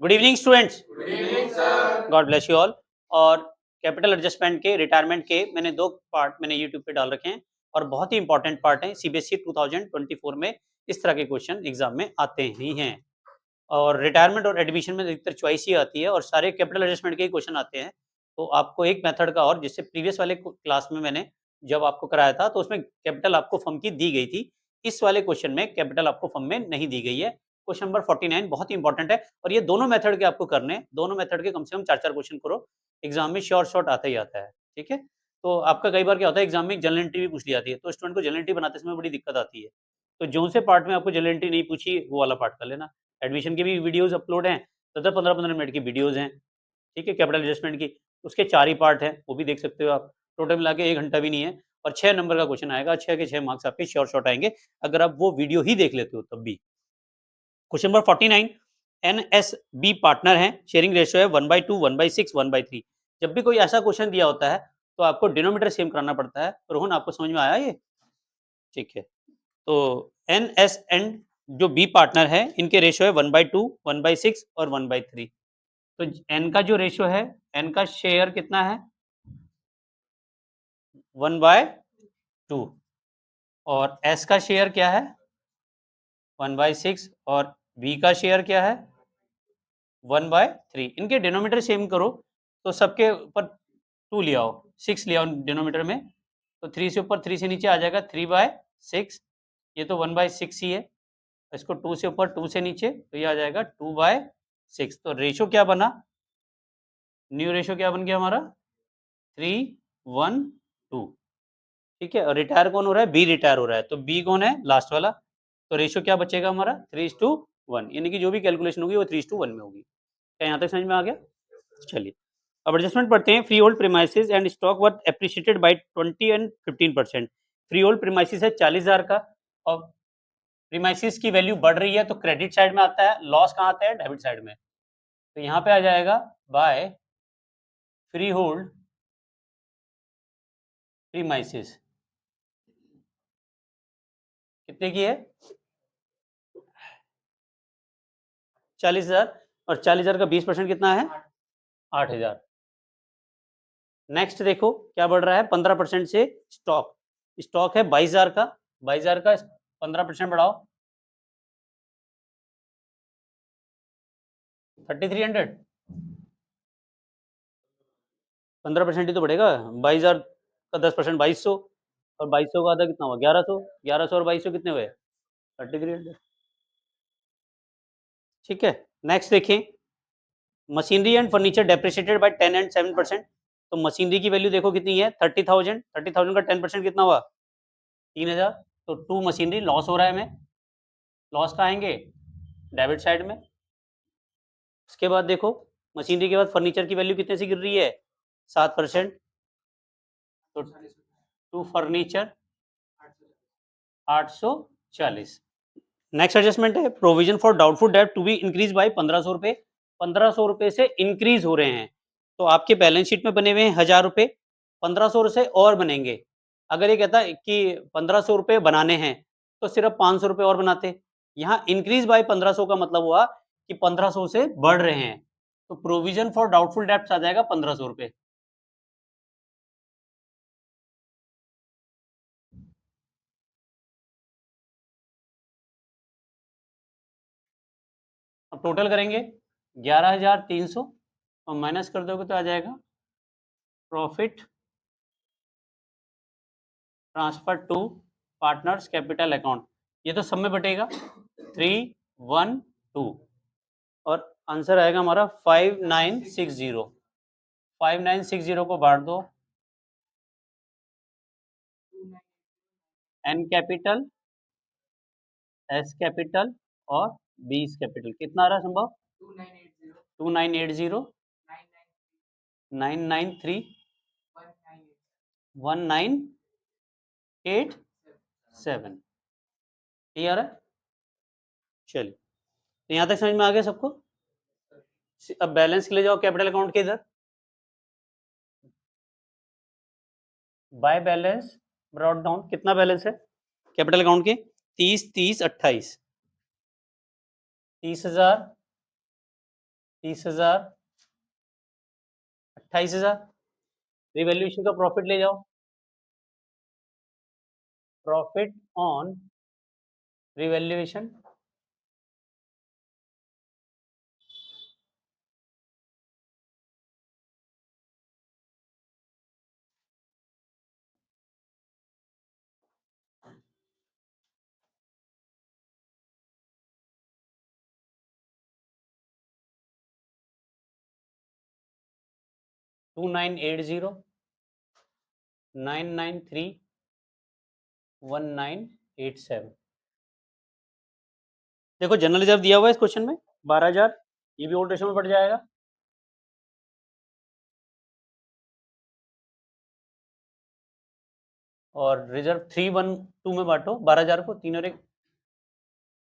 Good evening students, good evening sir. God bless you all. और capital adjustment के retirement के मैंने दो पार्ट मैंने यूट्यूब पे डाल रखे हैं और बहुत ही इंपॉर्टेंट पार्ट हैं। सीबीएसई 2024 में इस तरह के क्वेश्चन एग्जाम में आते ही हैं और रिटायरमेंट और एडमिशन में अधिकतर चॉइस ही आती है और सारे कैपिटल एडजस्टमेंट के ही क्वेश्चन आते हैं। तो आपको एक मेथड का और जिससे प्रीवियस वाले क्लास में मैंने जब आपको कराया था तो उसमें कैपिटल आपको फर्म की दी गई थी। इस वाले क्वेश्चन में कैपिटल आपको फर्म में नहीं दी गई है। क्वेश्चन नंबर 49 बहुत ही इंपॉर्टेंट है और ये दोनों मेथड के आपको करने हैं। दोनों मेथड के कम से कम 4-4 क्वेश्चन करो, एग्जाम में शॉर्ट आता ही आता है। ठीक है? तो आपका कई बार क्या होता है एग्जाम में जनरल एंट्री भी पूछ ली जाती है, तो स्टूडेंट को जनरल एंट्री बनाते समय बड़ी दिक्कत आती है। तो जो से पार्ट में आपको जनरल एंट्री नहीं पूछी वो वाला पार्ट कर लेना। एडमिशन की भी वीडियोस अपलोड हैं, 10-15 मिनट की वीडियोस हैं। ठीक है? कैपिटल एडजस्टमेंट की उसके 4 ही पार्ट हैं, वो भी देख सकते हो आप। टोटल मिला के 1 घंटा भी नहीं है और 6 नंबर का क्वेश्चन आएगा। 6 के 6 मार्क्स आपके श्योर आएंगे अगर आप वो वीडियो ही देख लेते हो तब भी। क्वेश्चन नंबर 49, एनएसबी पार्टनर है, शेयरिंग रेशियो है 1/2, 1/6, 1/3। जब भी कोई ऐसा क्वेश्चन दिया होता है तो आपको डिनोमिनेटर सेम कराना पड़ता है। रोहन आपको समझ में आया ये? ठीक है। तो एन एस एंड जो बी पार्टनर है इनके रेशियो है 1/2, 1/6 और 1/3। तो एन का जो रेशियो है, एन का शेयर कितना है? 1/2 और एस का शेयर क्या है? 1/6 और बी का शेयर क्या है? 1/3। इनके डिनोमिनेटर सेम करो तो सबके ऊपर 2 ले आओ, 6 ले आओ डिनोमिनेटर में, तो 3 से ऊपर 3 से नीचे आ जाएगा 3/6। ये तो 1/6 ही है, इसको 2 से ऊपर 2 से नीचे तो ये आ जाएगा 2/6। तो रेशो क्या बना? न्यू रेशो क्या बन गया हमारा? 3:1:2। ठीक है? और रिटायर कौन हो रहा है? बी रिटायर हो रहा है, तो बी कौन है? लास्ट वाला। तो रेशो क्या बचेगा हमारा? 3:1, यानी कि जो भी कैलकुलेशन होगी वो 3:1 में होगी। क्या यहाँ तक समझ में आ गया? चलिए अब एडजस्टमेंट पढ़ते हैं। Freehold premises and stock worth appreciated by 20 and 15%। Freehold premises है 40,000 का और प्रीमाइसेस की वैल्यू बढ़ रही है तो क्रेडिट साइड में आता है, लॉस कहाँ आता है? डेबिट साइड में। तो यहाँ पे आ जाएगा बाय फ्री होल्ड प्रीमाइसेस कितने की है? 40,000 और 40,000 का 20% कितना है? 8,000। नेक्स्ट देखो क्या बढ़ रहा है 15% से स्टॉक। स्टॉक है 22,000 का, 22,000 का 15% बढ़ाओ 3,300। 15% ही तो बढ़ेगा। 22,000 का 10% 2,200 और 2,200 का आधा कितना हुआ? 1100। 1100 और 2,200 कितने हुए? 3,300। ठीक है। नेक्स्ट देखें, machinery and furniture depreciated by 10 and 7%। तो मशीनरी की वैल्यू देखो कितनी है? 30,000। 30,000 का 10% कितना हुआ? 3,000। तो 2 मशीनरी लॉस हो रहा है हमें। लॉस कहाँ आएंगे? डेबिट साइड में। उसके बाद देखो मशीनरी के बाद फर्नीचर की वैल्यू कितने से गिर रही है? 7%। तो टू फर्नीचर 840। नेक्स्ट एडजस्टमेंट है provision for doubtful debt to be increase by 1,500 रुपए। 1,500 रुपए से इंक्रीज हो रहे हैं तो आपके बैलेंस शीट में बने हुए हैं 1,000 रुपए, 1,500 से और बनेंगे। अगर ये कहता है कि 1,500 रुपए बनाने हैं तो सिर्फ 500 रुपए और बनाते। यहाँ इंक्रीज बाय 1,500 का मतलब हुआ कि 1,500 से बढ़ रहे हैं, तो प्रोविजन फॉर डाउटफुल डेट्स आ जाएगा 1,500 रुपए। अब टोटल करेंगे 11,300 और माइनस कर दोगे तो आ जाएगा profit transfer to partners capital account. ये तो सब में बटेगा 312 और आंसर आएगा हमारा 5960। 5960 को बांट दो एन कैपिटल, एस कैपिटल और बी कैपिटल। कितना आ रहा है संभव? 2980 993 1987। ये आ रहा है। चलिए तो यहाँ तक समझ में आ गया सबको। अब बैलेंस के लिए जाओ कैपिटल अकाउंट के इधर। बाय बैलेंस ब्रॉट डाउन कितना बैलेंस है कैपिटल अकाउंट के? 30, 30, 28। 30,000 30,000, 28,000। रिवैल्यूएशन का प्रॉफिट ले जाओ, प्रॉफिट ऑन रिवैल्यूएशन, $2980, 993, 1987। देखो जनरल रिजर्व दिया हुआ है इस क्वेश्चन में 12,000, ये भी ओल्ड रेशो में पड़ जाएगा। और रिजर्व 312 में बांटो 12,000 को, 3 और 1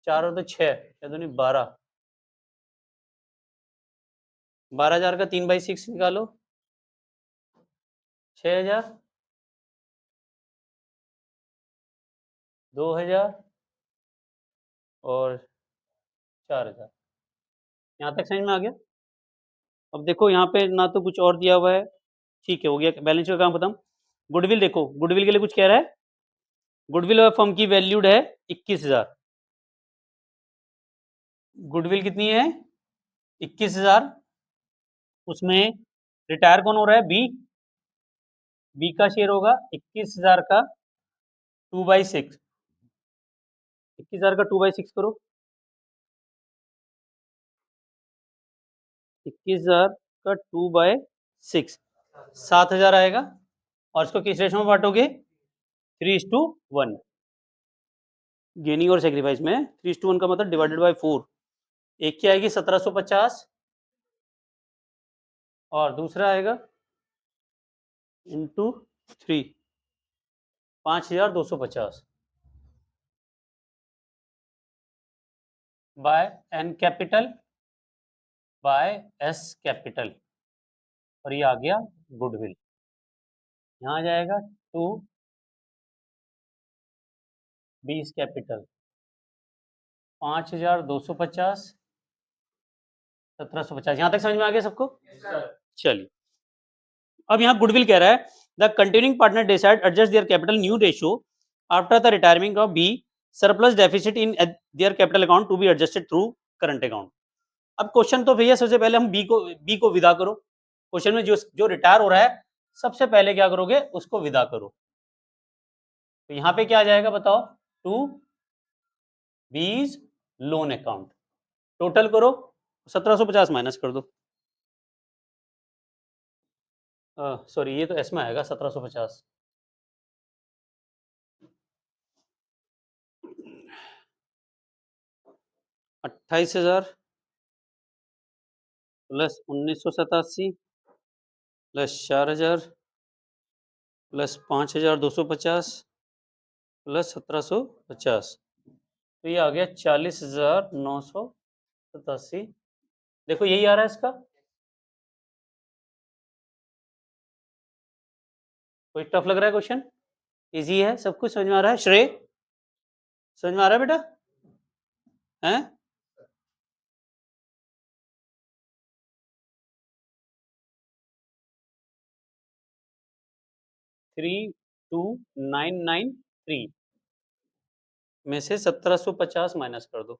4 और 2 6, या तो नहीं 12, 12,000 का 3/6 निकालो, 6,000, 2,000 और 4,000। यहाँ तक समझ में आ गया। अब देखो यहाँ पे ना तो कुछ और दिया हुआ है, ठीक है हो गया, बैलेंस का काम खत्म। गुडविल देखो, गुडविल के लिए कुछ कह रहा है, गुडविल फर्म की वैल्यूड है 21,000। गुडविल कितनी है 21,000, उसमें रिटायर कौन हो रहा है, बी का शेयर होगा 21,000 का 2/6, 21,000 का 2/6 करो, 21,000 का 2/6 7,000 आएगा। और इसको किस रेशो में बांटोगे, 3:1। गेनिंग और सेक्रीफाइस में 3:1 का मतलब डिवाइडेड बाय 4। एक की आएगी 1750 और दूसरा आएगा into 3, 5,250 by N capital by S capital, और ये आ गया गुडविल। यहाँ आ जाएगा 2 बीस कैपिटल, 5,250, 1,750। यहाँ तक समझ में आ गया सबको। चलिए अब यहाँ गुडविल कह रहा है the continuing partner decide adjust their capital new ratio after the retirement of B surplus deficit in their capital account to be adjusted through current account. अब क्वेश्चन तो भैया सबसे पहले हम बी को विदा करो। क्वेश्चन में जो रिटायर हो रहा है सबसे पहले क्या करोगे, उसको विदा करो। तो यहाँ पे क्या आ जाएगा बताओ, टू बीज लोन अकाउंट, टोटल करो 1750 माइनस कर दो, सॉरी ये तो एस में आएगा 1750, 28,000 प्लस 1987 प्लस 4,000 प्लस 5,250 प्लस 1,750, तो ये आ गया 40,987। देखो यही आ रहा है इसका, कोई टफ लग रहा है क्वेश्चन, इजी है, सब कुछ समझ में आ रहा है। श्रेय समझ में आ रहा है बेटा, हैं 32,993 में से 1750 माइनस कर दो,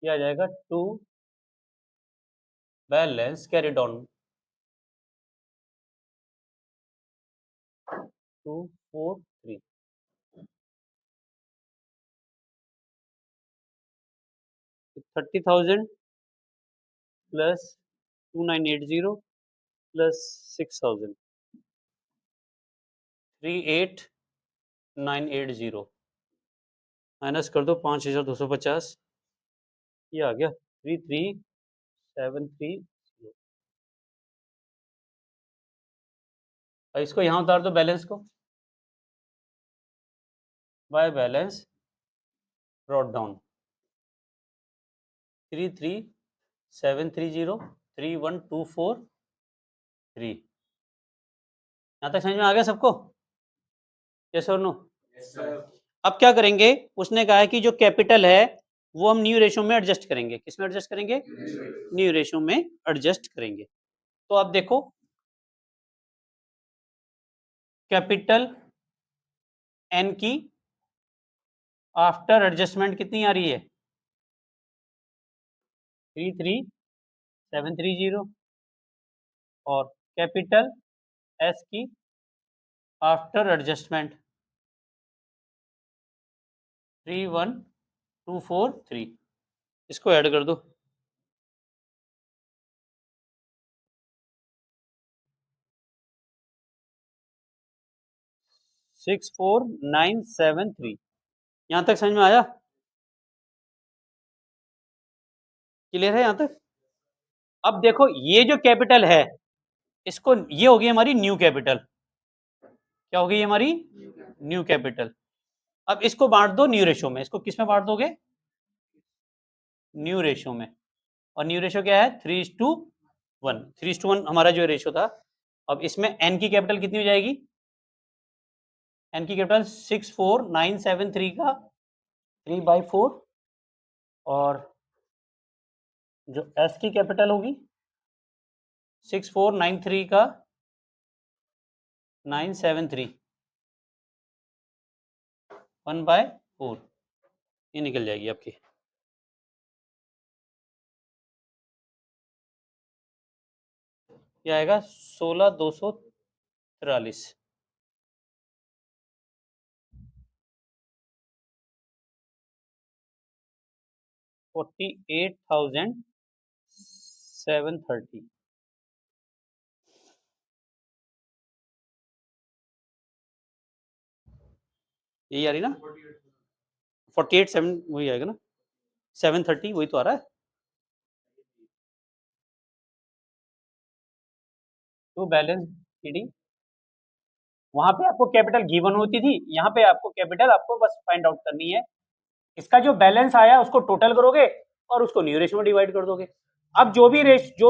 ये आ जाएगा 2 balance carried on 243, 30,000 plus 2980 plus 6,000, 38,980 minus कर दो 5,250, ये आ गया 33,730। और इसको यहाँ उतार दो बैलेंस को, बाय बैलेंस ब्रॉट डाउन 33,730 31,243। यहाँ तक समझ में आ गया सबको, यस और नो। अब क्या करेंगे, उसने कहा है कि जो कैपिटल है वो हम न्यू रेशो में एडजस्ट करेंगे। किस में एडजस्ट करेंगे? न्यू रेशो में एडजस्ट करेंगे। तो अब देखो कैपिटल एन की आफ्टर एडजस्टमेंट कितनी आ रही है? 33730। और कैपिटल एस की आफ्टर एडजस्टमेंट 31243। इसको ऐड कर दो। 64973। यहां तक समझ में आया? क्लियर है यहां तक? अब देखो ये जो कैपिटल है इसको, ये होगी हमारी न्यू कैपिटल। क्या होगी ये हमारी? New capital. अब इसको बांट दो न्यू रेशो में। इसको किस में बांट दोगे? न्यू रेशो में। और न्यू रेशो क्या है? 3:1। 3:1 हमारा जो रेशो था। अब इसमें एन की कैपिटल कितनी हो जाएगी? एन की कैपिटल 64973 का 3/4। और जो एस की कैपिटल होगी 6493 का 973 1/4। ये निकल जाएगी आपकी। ये आएगा 16243। 48,730। यही आ रही ना? 48,7 वही आएगा ना? 730 वही तो आ रहा है। तो बैलेंस ईडी वहां पे आपको कैपिटल गिवन होती थी, यहाँ पे आपको कैपिटल आपको बस फाइंड आउट करनी है। इसका जो बैलेंस आया उसको टोटल करोगे और उसको न्यू रेशो में डिवाइड कर दोगे। अब जो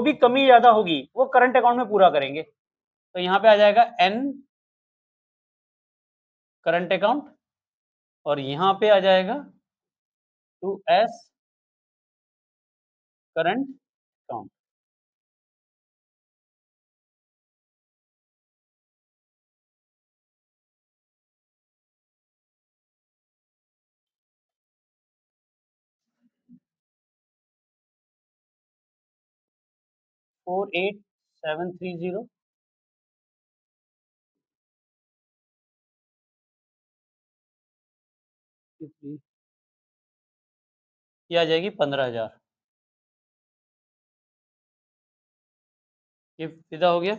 भी कमी ज्यादा होगी वो करंट अकाउंट में पूरा करेंगे। तो यहाँ पे आ जाएगा एन करंट अकाउंट और यहाँ पे आ जाएगा 2S current account. Four eight seven three zero. ये आ जाएगी 15,000। ये सीधा हो गया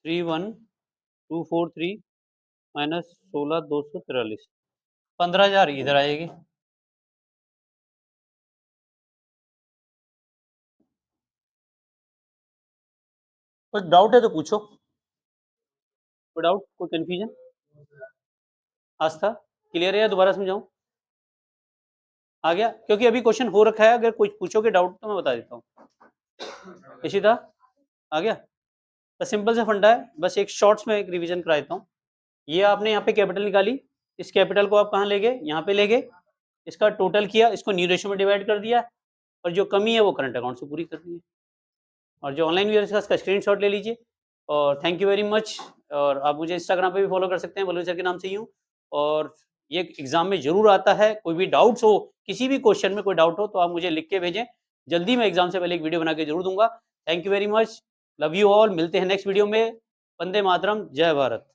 31243 माइनस 16,243। 15,000 इधर आएगी। कुछ डाउट है तो पूछो। कोई डाउट, कोई कंफ्यूजन? आस्था क्लियर है या दोबारा समझाऊं? आ गया? क्योंकि अभी क्वेश्चन हो रखा है, अगर कुछ पूछोगे डाउट तो मैं बता देता हूँ। इशिता आ गया? बस सिंपल सा फंडा है, बस एक शॉर्ट्स में एक रिवीजन करा देता हूँ। ये आपने यहाँ पे कैपिटल निकाली, इस कैपिटल को आप कहाँ ले गए? यहाँ पे ले गए। इसका टोटल किया, इसको न्यू रेशो में डिवाइड कर दिया और जो कमी है वो करंट अकाउंट से पूरी करनी है। और जो ऑनलाइन व्यूअर्स का इसका स्क्रीनशॉट ले लीजिए। और थैंक यू वेरी मच। और आप मुझे इंस्टाग्राम पे भी फॉलो कर सकते हैं, बलून सर के नाम से ही हूँ। और ये एग्जाम में जरूर आता है। कोई भी डाउट्स हो, किसी भी क्वेश्चन में कोई डाउट हो तो आप मुझे लिख के भेजें। जल्दी मैं एग्जाम से पहले एक वीडियो बना के जरूर दूंगा। Thank you very much, love you all. मिलते हैं नेक्स्ट वीडियो में। वंदे मातरम, जय भारत।